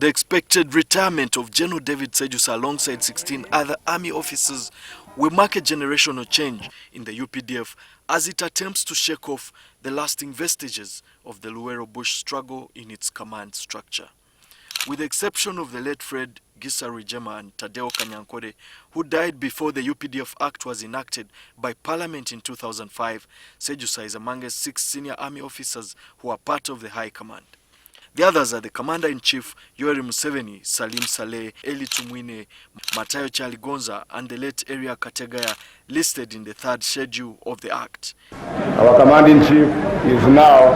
The expected retirement of General David Sejusa alongside 16 other army officers will mark a generational change in the UPDF as it attempts to shake off the lasting vestiges of the Luwero Bush struggle in its command structure. With the exception of the late Fred Gisarijema and Tadeo Kanyankore, who died before the UPDF Act was enacted by Parliament in 2005, Sejusa is amongst 6 senior army officers who are part of the High Command. The others are the Commander-in-Chief Yoweri Museveni, Salim Saleh, Eli Tumwine, Matayo Chaligonza, and the late Area Kategaya, listed in the 3rd schedule of the Act. Our Commander-in-Chief is now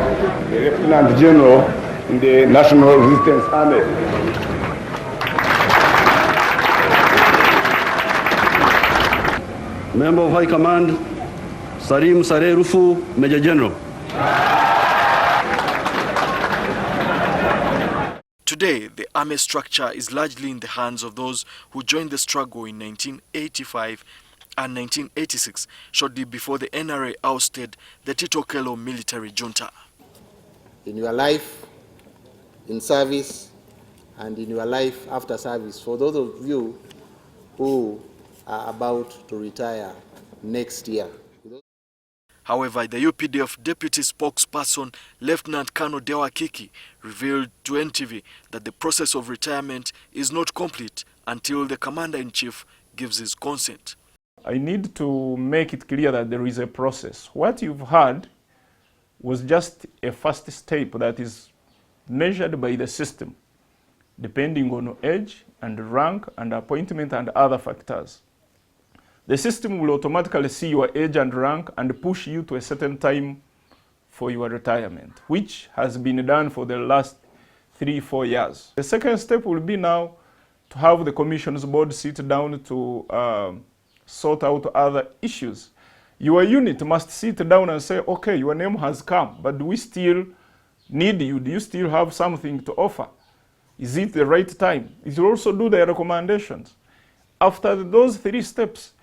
the Lieutenant General in the National Resistance Army. Member of High Command, Salim Saleh Rufu, Major General. Today, the army structure is largely in the hands of those who joined the struggle in 1985 and 1986, shortly before the NRA ousted the Tito Okello military junta. In your life, in service, and in your life after service, for those of you who are about to retire next year. However, the UPDF deputy spokesperson, Lieutenant Colonel Deo Akiiki, revealed to NTV that the process of retirement is not complete until the Commander-in-Chief gives his consent. I need to make it clear that there is a process. What you've heard was just a first step that is measured by the system, depending on age and rank and appointment and other factors. The system will automatically see your age and rank and push you to a certain time for your retirement, which has been done for the last 3-4 years. The second step will be now to have the Commission's board sit down to sort out other issues. Your unit must sit down and say, okay, your name has come, but do we still need you? Do you still have something to offer? Is it the right time? It will also do their recommendations. After those 3 steps,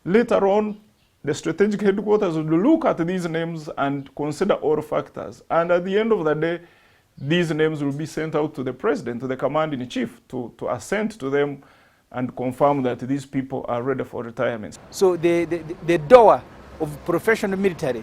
later on, the strategic headquarters will look at these names and consider all factors. And at the end of the day, these names will be sent out to the President, to the Commander-in-Chief, to assent to them and confirm that these people are ready for retirement. So the door of professional military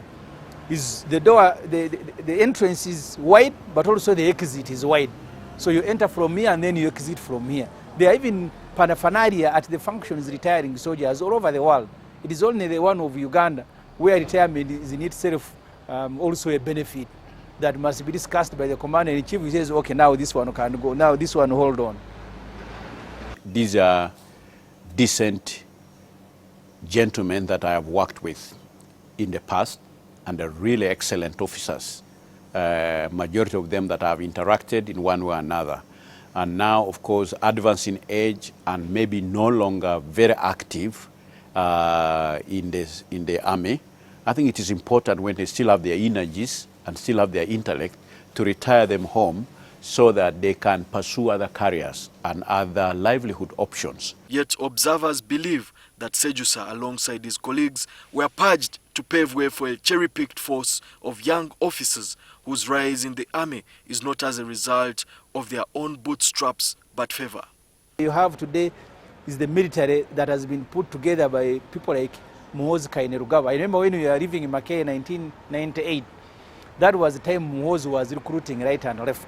is the door, the entrance is wide, but also the exit is wide. So you enter from here and then you exit from here. There are even paraphernalia at the functions retiring soldiers all over the world. It is only the one of Uganda where retirement is in itself also a benefit that must be discussed by the Commander-in-Chief. He says, okay, now this one can go, now this one hold on. These are decent gentlemen that I have worked with in the past and are really excellent officers. Majority of them that I have interacted in one way or another. And now, of course, advancing age and maybe no longer very active in the army. I think it is important when they still have their energies and still have their intellect to retire them home so that they can pursue other careers and other livelihood options. Yet observers believe that Sejusa, alongside his colleagues, were purged to pave way for a cherry-picked force of young officers whose rise in the army is not as a result of their own bootstraps but favor. You have today is the military that has been put together by people like Muhoozi Kainerugaba. I remember when we were living in Mackay in 1998, that was the time Muhoozi was recruiting right and left.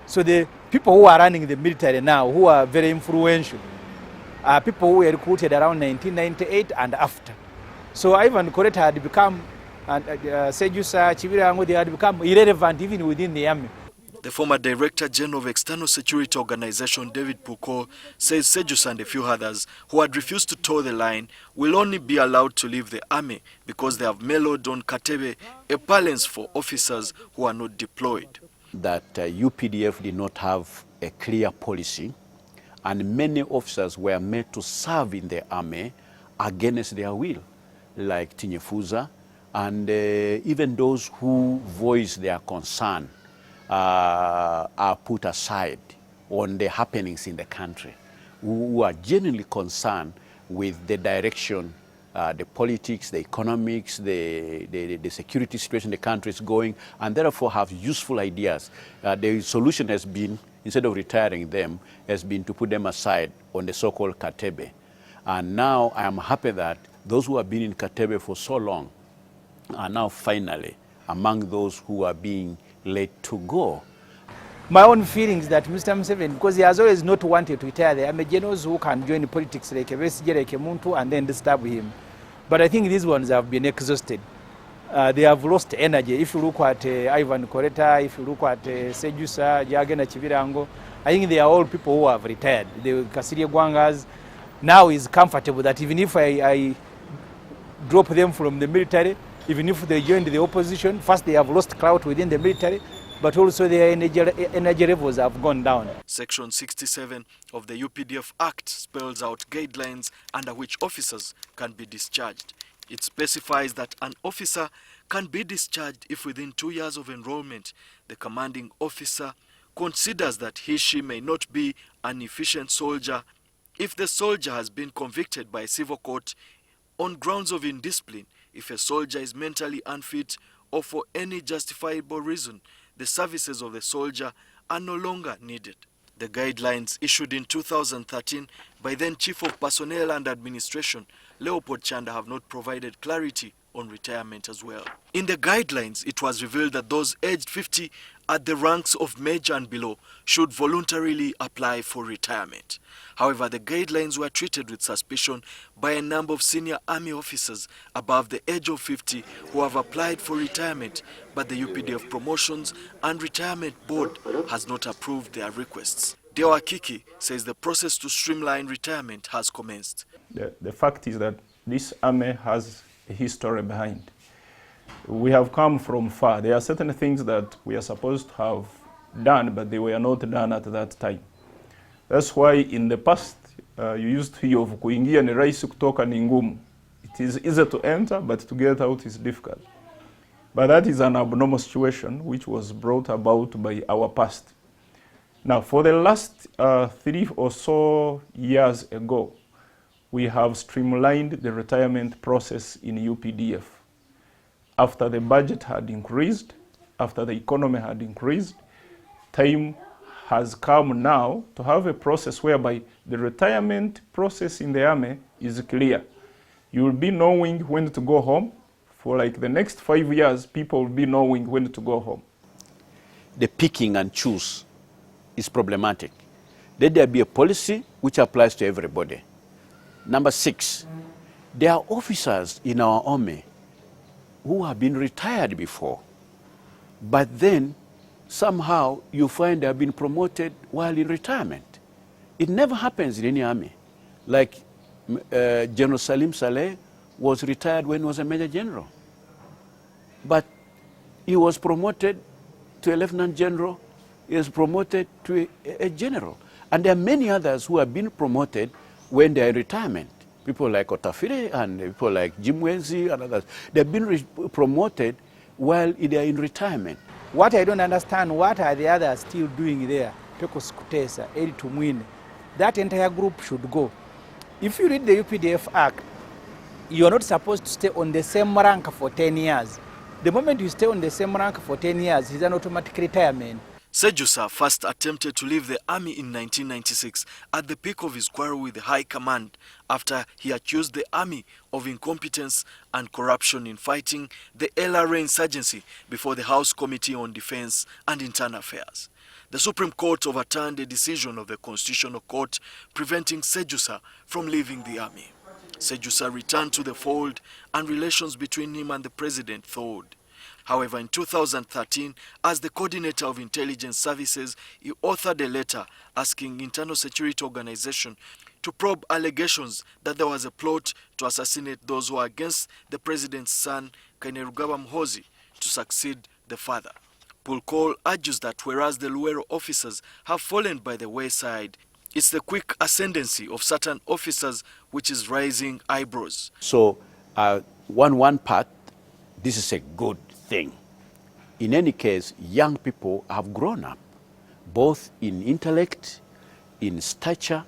So the people who are running the military now, who are very influential, are people who were recruited around 1998 and after. So Ivan Koreta had become, Sejusa, Chivirango, they had become irrelevant even within the army. The former Director General of External Security Organization, David Puko, says Sejusa and a few others who had refused to toe the line will only be allowed to leave the army because they have mellowed on Katebe, a balance for officers who are not deployed. That UPDF did not have a clear policy, and many officers were made to serve in the army against their will, like Tinyefuza, and even those who voice their concern are put aside on the happenings in the country, who are genuinely concerned with the direction, the politics, the economics, the security situation the country is going, and therefore have useful ideas. The solution has been instead of retiring them, has been to put them aside on the so-called Katebe. And now I am happy that those who have been in Katebe for so long are now finally among those who are being let to go. My own feelings that Mr. Museveni, because he has always not wanted to retire, there are generals who can join politics like a Besigye, like a Muntu, and then disturb him. But I think these ones have been exhausted. They have lost energy. If you look at Ivan Koreta, if you look at Sejusa, Jagena Chivirango, I think they are all people who have retired. The Kasirye Gwangas now is comfortable that even if I drop them from the military, even if they join the opposition, first they have lost clout within the military, but also their energy levels have gone down. Section 67 of the UPDF Act spells out guidelines under which officers can be discharged. It specifies that an officer can be discharged if within 2 years of enrollment, the commanding officer considers that he/she may not be an efficient soldier if the soldier has been convicted by a civil court on grounds of indiscipline, if a soldier is mentally unfit, or for any justifiable reason, the services of the soldier are no longer needed. The guidelines issued in 2013 by then Chief of Personnel and Administration, Leopold Chanda, have not provided clarity on retirement as well. In the guidelines, it was revealed that those aged 50 at the ranks of major and below should voluntarily apply for retirement. However, the guidelines were treated with suspicion by a number of senior army officers above the age of 50 who have applied for retirement, but the UPDF Promotions and Retirement Board has not approved their requests. Deo Akiiki says the process to streamline retirement has commenced. The fact is that this army has a history behind. We have come from far. There are certain things that we are supposed to have done, but they were not done at that time. That's why in the past, you used to hear of kuingia ni rahisi kutoka ni ngumu. It is easy to enter, but to get out is difficult. But that is an abnormal situation which was brought about by our past. Now, for the last 3 or so years ago, we have streamlined the retirement process in UPDF. After the budget had increased, after the economy had increased, time has come now to have a process whereby the retirement process in the army is clear. You will be knowing when to go home. For like the next 5 years, people will be knowing when to go home. The picking and choose is problematic. Let there be a policy which applies to everybody. Number 6, there are officers in our army who have been retired before, but then somehow you find they have been promoted while in retirement. It never happens in any army. Like General Salim Saleh was retired when he was a major general, but he was promoted to a lieutenant general, he was promoted to a general. And there are many others who have been promoted when they are in retirement. People like Otafire and people like Jim Wenzi and others. They've been promoted while they are in retirement. What I don't understand, what are the others still doing there? Pecos Kutesa, Eri Tumwine. That entire group should go. If you read the UPDF Act, you are not supposed to stay on the same rank for 10 years. The moment you stay on the same rank for 10 years, it's an automatic retirement. Sejusa first attempted to leave the army in 1996 at the peak of his quarrel with the high command after he accused the army of incompetence and corruption in fighting the LRA insurgency before the House Committee on Defense and Internal Affairs. The Supreme Court overturned a decision of the Constitutional Court preventing Sejusa from leaving the army. Sejusa returned to the fold and relations between him and the president thawed. However, in 2013, as the coordinator of intelligence services, he authored a letter asking Internal Security Organization to probe allegations that there was a plot to assassinate those who are against the president's son, Kainerugaba Muhoozi, to succeed the father. Pulkol argues that whereas the Luero officers have fallen by the wayside, it's the quick ascendancy of certain officers which is raising eyebrows. So, one part, this is a good thing. In any case, young people have grown up, both in intellect, in stature,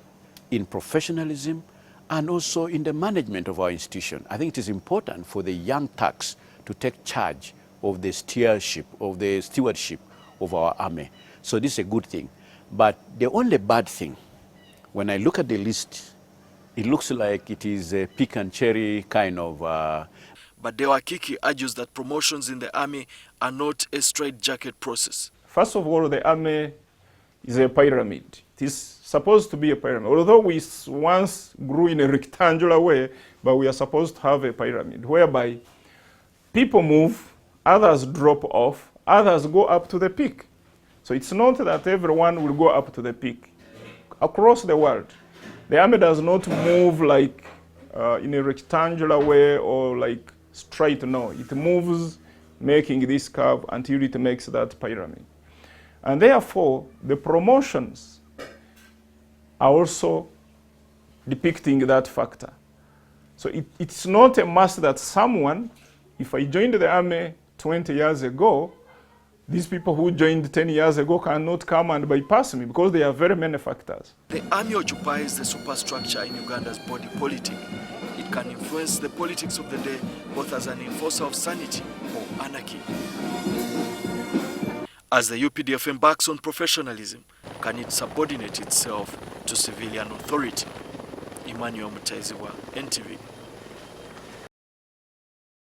in professionalism, and also in the management of our institution. I think it is important for the young Turks to take charge of the stewardship of our army. So this is a good thing. But the only bad thing, when I look at the list, it looks like it is a pick and cherry kind of. But Deo Akiiki argues that promotions in the army are not a straitjacket process. First of all, the army is a pyramid. It is supposed to be a pyramid. Although we once grew in a rectangular way, but we are supposed to have a pyramid whereby people move, others drop off, others go up to the peak. So it's not that everyone will go up to the peak. Across the world, the army does not move like in a rectangular way or like straight, no. It moves making this curve until it makes that pyramid. And therefore, the promotions are also depicting that factor. So it's not a must that someone, if I joined the army 20 years ago, these people who joined 10 years ago cannot come and bypass me because there are very many factors. The army occupies the superstructure in Uganda's body politic. It can influence the politics of the day both as an enforcer of sanity or anarchy. As the UPDF embarks on professionalism, can it subordinate itself to civilian authority? Emmanuel Mutaiziwa, NTV.